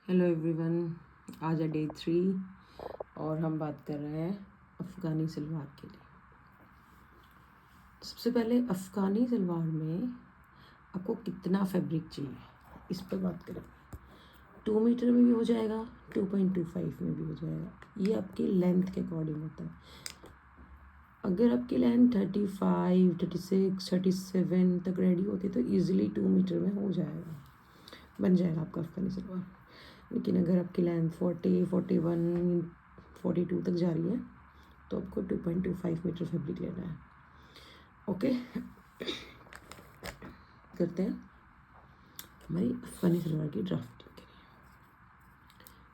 Hello everyone, आज है day 3 और हम बात कर रहे हैं अफ़गानी सलवार के लिए। सबसे पहले अफ़गानी सलवार में आपको कितना फैब्रिक चाहिए इस पर बात करें। 2 मीटर में भी हो जाएगा, 2.25 में भी हो जाएगा। ये आपकी लेंथ के अकॉर्डिंग होता है। अगर आपकी लेंथ 35, 36, 37 तक रेडी होती है तो ईज़िली 2 मीटर में हो जाएगा, बन जाएगा आपका अफ़गानी सलवार। लेकिन अगर आपकी लेंथ 40, 41, 42 तक जा रही है तो आपको 2.25 मीटर फैब्रिक लेना है। ओके, करते हैं हमारी अफ़गानी सलवार की ड्राफ्टिंग के लिए।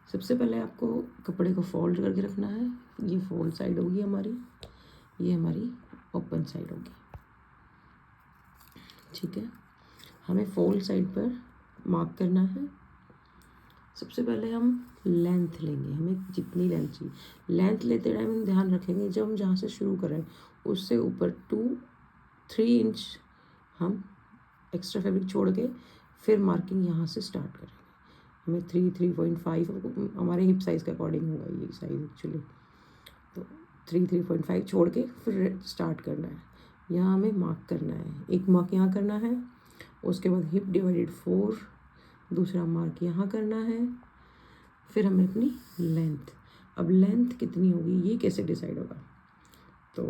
सबसे पहले आपको कपड़े को फोल्ड करके रखना है। ये फोल्ड साइड होगी हमारी, ये हमारी ओपन साइड होगी। ठीक है, हमें फोल्ड साइड पर मार्क करना है। सबसे पहले हम लेंथ लेंगे, हमें जितनी लेंथ चाहिए। लेंथ लेते टाइम हम ध्यान रखेंगे जब हम जहाँ से शुरू करें उससे ऊपर 2-3 इंच हम एक्स्ट्रा फैब्रिक छोड़ के फिर मार्किंग यहाँ से स्टार्ट करेंगे। हमें 3-3.5 हमारे हिप साइज़ के अकॉर्डिंग होगा ये साइज़ एक्चुअली, तो 3-3.5 छोड़ के फिर स्टार्ट करना है। यहाँ हमें मार्क करना है, एक मार्क यहाँ करना है, उसके बाद हिप डिवाइडेड 4, दूसरा मार्क यहाँ करना है, फिर हमें अपनी लेंथ। अब लेंथ कितनी होगी ये कैसे डिसाइड होगा, तो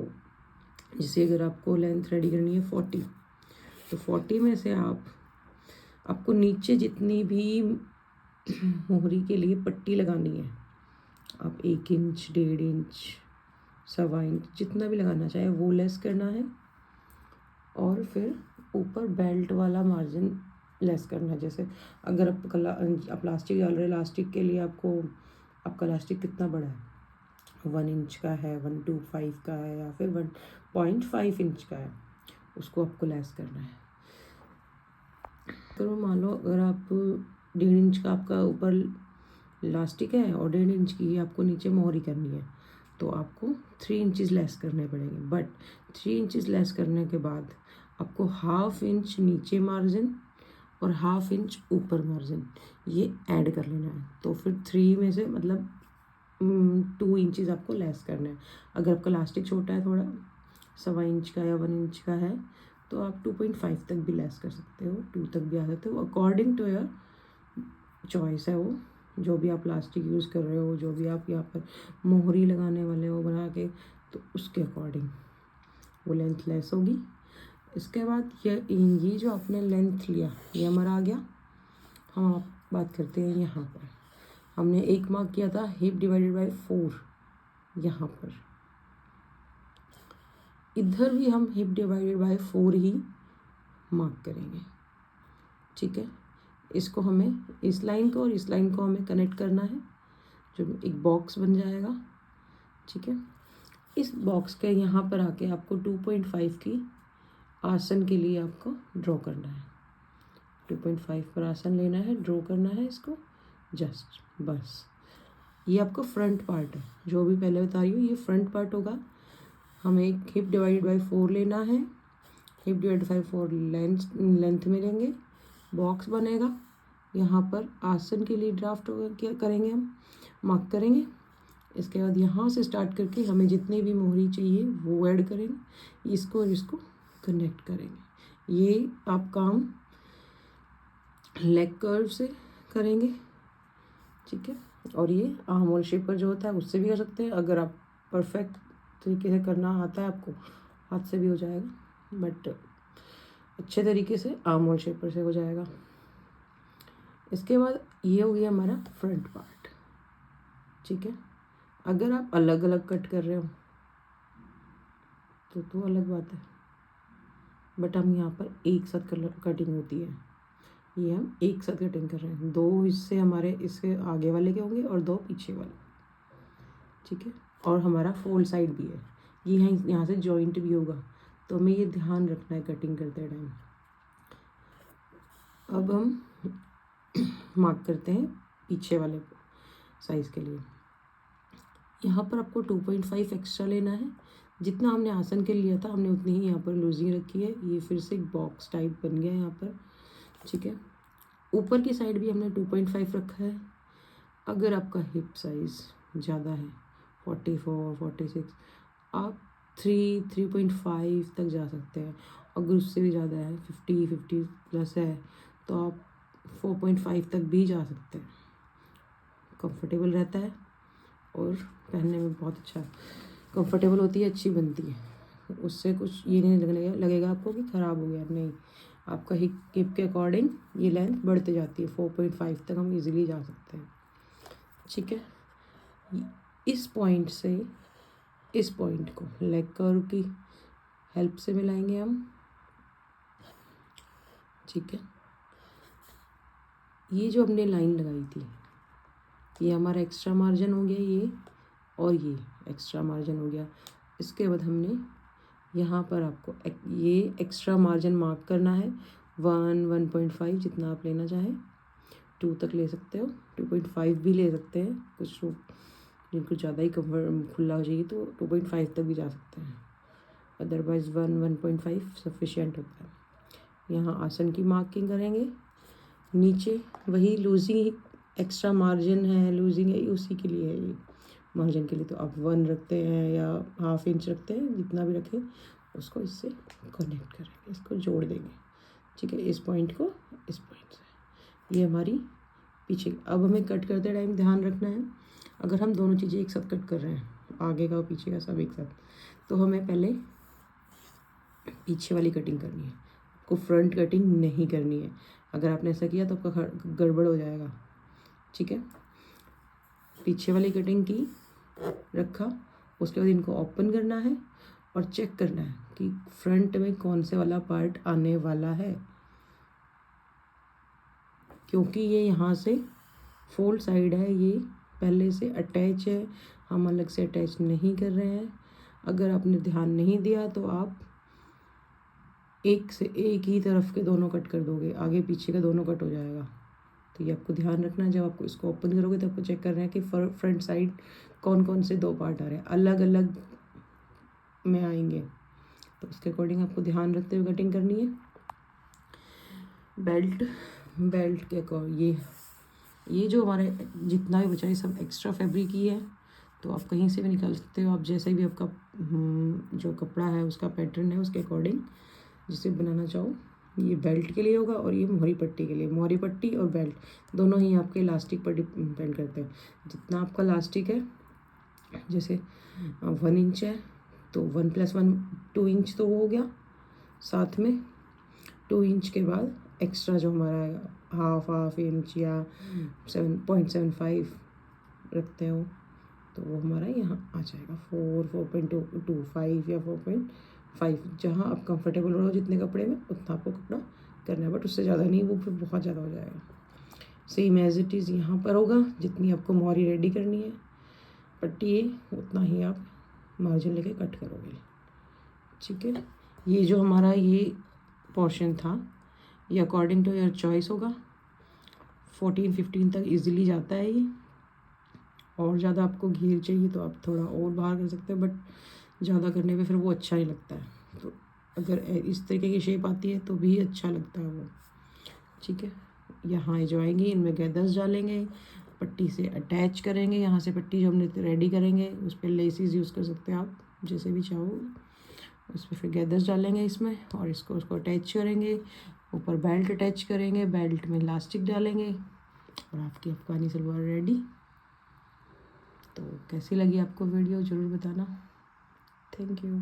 जैसे अगर आपको लेंथ रेडी करनी है 40, तो 40 में से आपको नीचे जितनी भी मोहरी के लिए पट्टी लगानी है, आप 1 इंच, 1.5 इंच, 1.25 इंच जितना भी लगाना चाहे वो लेस करना है। और फिर ऊपर बेल्ट वाला मार्जिन लेस करना है। जैसे अगर आप प्लास्टिक डाल रहे, इलास्टिक के लिए आपका इलास्टिक कितना बड़ा है, 1 इंच का है, 1.25 का है या फिर 1.5 इंच का है, उसको आपको लेस करना है। तो मान लो अगर आप 1.5 इंच का आपका ऊपर इलास्टिक है और 1.5 इंच की आपको नीचे मोहरी करनी है, तो आपको 3 इंचज़ लेस करने पड़ेंगे। बट 3 इंचज़ लेस करने के बाद आपको 1/2 इंच नीचे मार्जिन और 1/2 इंच ऊपर मार्जिन ये ऐड कर लेना है। तो फिर 3 में से मतलब 2 इंचज़ आपको लेस करना है। अगर आपका इलास्टिक छोटा है, थोड़ा 1.25 इंच का या 1 इंच का है, तो आप 2.5 तक भी लेस कर सकते हो, 2 तक भी आ सकते हो, अकॉर्डिंग टू योर चॉइस है। वो जो भी आप प्लास्टिक यूज़ कर रहे हो, जो भी आप यहाँ पर मोहरी लगाने वाले हो बना के, तो उसके अकॉर्डिंग वो लेंथ लेस होगी। इसके बाद ये जो आपने लेंथ लिया ये हमारा आ गया। हम आप बात करते हैं यहाँ पर हमने एक मार्क किया था हिप डिवाइडेड बाय 4, यहाँ पर इधर भी हम hip divided by 4 he mark करेंगे। ठीक है, इसको हमें इस लाइन को और इस लाइन को हमें कनेक्ट करना है, जो एक बॉक्स बन जाएगा। ठीक है, इस बॉक्स के यहाँ पर आके आपको 2.5 की आसन के लिए आपको ड्रॉ करना है। 2.5 पर आसन लेना है, ड्रॉ करना है इसको, जस्ट बस। ये आपका फ्रंट पार्ट है, जो भी पहले बता रही हूँ ये फ्रंट पार्ट होगा। हमें एक हिप डिवाइडेड बाय 4 लेना है, हिप डिवाइडेड बाय 4 लेंथ में लेंगे, बॉक्स बनेगा। यहाँ पर आसन के लिए ड्राफ्ट होगा, क्या करेंगे हम मार्क करेंगे। इसके बाद यहाँ से स्टार्ट करके हमें जितनी भी मोहरी चाहिए वो ऐड करेंगे, इसको और इसको कनेक्ट करेंगे। ये आप काम लेग कर्व से करेंगे। ठीक है, और ये आर्म होल शेप पर जो होता है उससे भी कर सकते हैं। अगर आप परफेक्ट तरीके से करना आता है आपको, हाथ से भी हो जाएगा, बट अच्छे तरीके से आर्म होल शेप पर से हो जाएगा। इसके बाद ये हो गया हमारा फ्रंट पार्ट। ठीक है, अगर आप अलग अलग कट कर रहे हो तो अलग बात है, बट हम यहाँ पर एक साथ कटिंग होती है, ये हम एक साथ कटिंग कर रहे हैं। 2 हिस्से हमारे इसके आगे वाले के होंगे और 2 पीछे वाले। ठीक है, और हमारा फोल्ड साइड भी है, ये यहाँ से जॉइंट भी होगा, तो हमें ये ध्यान रखना है कटिंग करते टाइम। अब हम मार्क करते हैं पीछे वाले साइज़ के लिए। यहाँ पर आपको 2.5 एक्स्ट्रा लेना है, जितना हमने आसन के लिया था हमने उतनी ही यहाँ पर लूजिंग रखी है। ये फिर से एक बॉक्स टाइप बन गया यहाँ पर। ठीक है, ऊपर की साइड भी हमने 2.5 रखा है, अगर आपका हिप साइज़ ज़्यादा है 44 46, आप 3.5 तक जा सकते हैं। अगर उससे भी ज़्यादा है 50 प्लस है तो आप 4.5 तक भी जा सकते हैं। कंफर्टेबल रहता है और पहनने में बहुत अच्छा कंफर्टेबल होती है, अच्छी बनती है। उससे कुछ ये नहीं लगेगा आपको कि ख़राब हो गया, नहीं। आपका हिप के अकॉर्डिंग ये लेंथ बढ़ते जाती है, 4.5 तक हम इजीली जा सकते हैं। ठीक है, इस पॉइंट से इस पॉइंट को लेग कर्व की हेल्प से मिलाएंगे हम। ठीक है, ये जो हमने लाइन लगाई थी, ये हमारा एक्स्ट्रा मार्जिन हो गया, ये और ये एक्स्ट्रा मार्जिन हो गया। इसके बाद हमने यहाँ पर आपको ये एक्स्ट्रा मार्जिन मार्क करना है 1.5 जितना आप लेना चाहें, 2 तक ले सकते हो, 2.5 भी ले सकते हैं। कुछ लोग जिनको ज़्यादा ही खुला हो जाएगी तो 2.5 तक भी जा सकते हैं, अदरवाइज़ 1.5 सफिशिएंट होता है। यहाँ आसन की मार्किंग करेंगे, नीचे वही लूजिंग एक्स्ट्रा मार्जिन है, लूजिंग है, उसी के लिए है ये मार्जिन के लिए। तो आप 1 रखते हैं या ½ इंच रखते हैं, जितना भी रखें उसको इससे कनेक्ट करेंगे, इसको जोड़ देंगे। ठीक है, इस पॉइंट को इस पॉइंट से, ये हमारी पीछे। अब हमें कट करते टाइम ध्यान रखना है, अगर हम दोनों चीज़ें एक साथ कट कर रहे हैं, आगे का और पीछे का सब एक साथ, तो हमें पहले पीछे वाली कटिंग करनी है, आपको फ्रंट कटिंग नहीं करनी है। अगर आपने ऐसा किया तो आपका गड़बड़ हो जाएगा। ठीक है, पीछे वाली कटिंग की रखा, उसके बाद इनको ओपन करना है और चेक करना है कि फ्रंट में कौन से वाला पार्ट आने वाला है, क्योंकि ये यहाँ से फोल्ड साइड है, ये पहले से अटैच है, हम अलग से अटैच नहीं कर रहे हैं। अगर आपने ध्यान नहीं दिया तो आप एक से एक ही तरफ के दोनों कट कर दोगे, आगे पीछे का दोनों कट हो जाएगा। तो ये आपको ध्यान रखना है, जब आपको इसको ओपन करोगे तो आपको चेक करना है कि फ्रंट साइड कौन कौन से 2 पार्ट आ रहे हैं, अलग अलग में आएंगे, तो उसके अकॉर्डिंग आपको ध्यान रखते हुए कटिंग करनी है। बेल्ट के अकॉर्डिंग ये जो हमारे जितना भी बचा है सब एक्स्ट्रा फैब्रिक ही है, तो आप कहीं से भी निकाल सकते हो। आप जैसे भी आपका जो कपड़ा है उसका पैटर्न है उसके अकॉर्डिंग जिसे बनाना चाहो। ये बेल्ट के लिए होगा और ये मोहरी पट्टी के लिए। मोहरी पट्टी और बेल्ट दोनों ही आपके इलास्टिक पर डिपेंड करते हैं। जितना आपका इलास्टिक है, जैसे 1 इंच है तो 1 + 1 2 इंच तो वो हो गया, साथ में 2 इंच के बाद एक्स्ट्रा जो हमारा है ½ इंच या 7.75 रखते हो तो वो हमारा यहाँ आ जाएगा 4.25 या 4.5, जहाँ आप कंफर्टेबल हो जितने कपड़े में उतना आपको कपड़ा करना है, बट उससे ज़्यादा नहीं, वो फिर बहुत ज़्यादा हो जाएगा। सेम एज इट इज़ यहाँ पर होगा, जितनी आपको मोहरी रेडी करनी है पट्टी उतना ही आप मार्जिन लेके कट करोगे। ठीक है, ये जो हमारा ये पोर्शन था ये अकॉर्डिंग टू योर चॉइस होगा, 14-15 तक इजीली जाता है ये। और ज़्यादा आपको घेर चाहिए तो आप थोड़ा और बाहर कर सकते हैं, बट ज़्यादा करने पे फिर वो अच्छा नहीं लगता है। तो अगर इस तरीके की शेप आती है तो भी अच्छा लगता है वो। ठीक है, यहाँ जो आएंगी इनमें गैदर्स डालेंगे, पट्टी से अटैच करेंगे। यहाँ से पट्टी जो हमने रेडी करेंगे उस पर लेसिस यूज़ कर सकते हैं आप, जैसे भी चाहो। उस पर फिर गैदर्स डालेंगे इसमें और उसको अटैच करेंगे, ऊपर बेल्ट अटैच करेंगे, बेल्ट में इलास्टिक डालेंगे और आपकी अफगानी सलवार रेडी। तो कैसी लगी आपको वीडियो ज़रूर बताना। Thank you.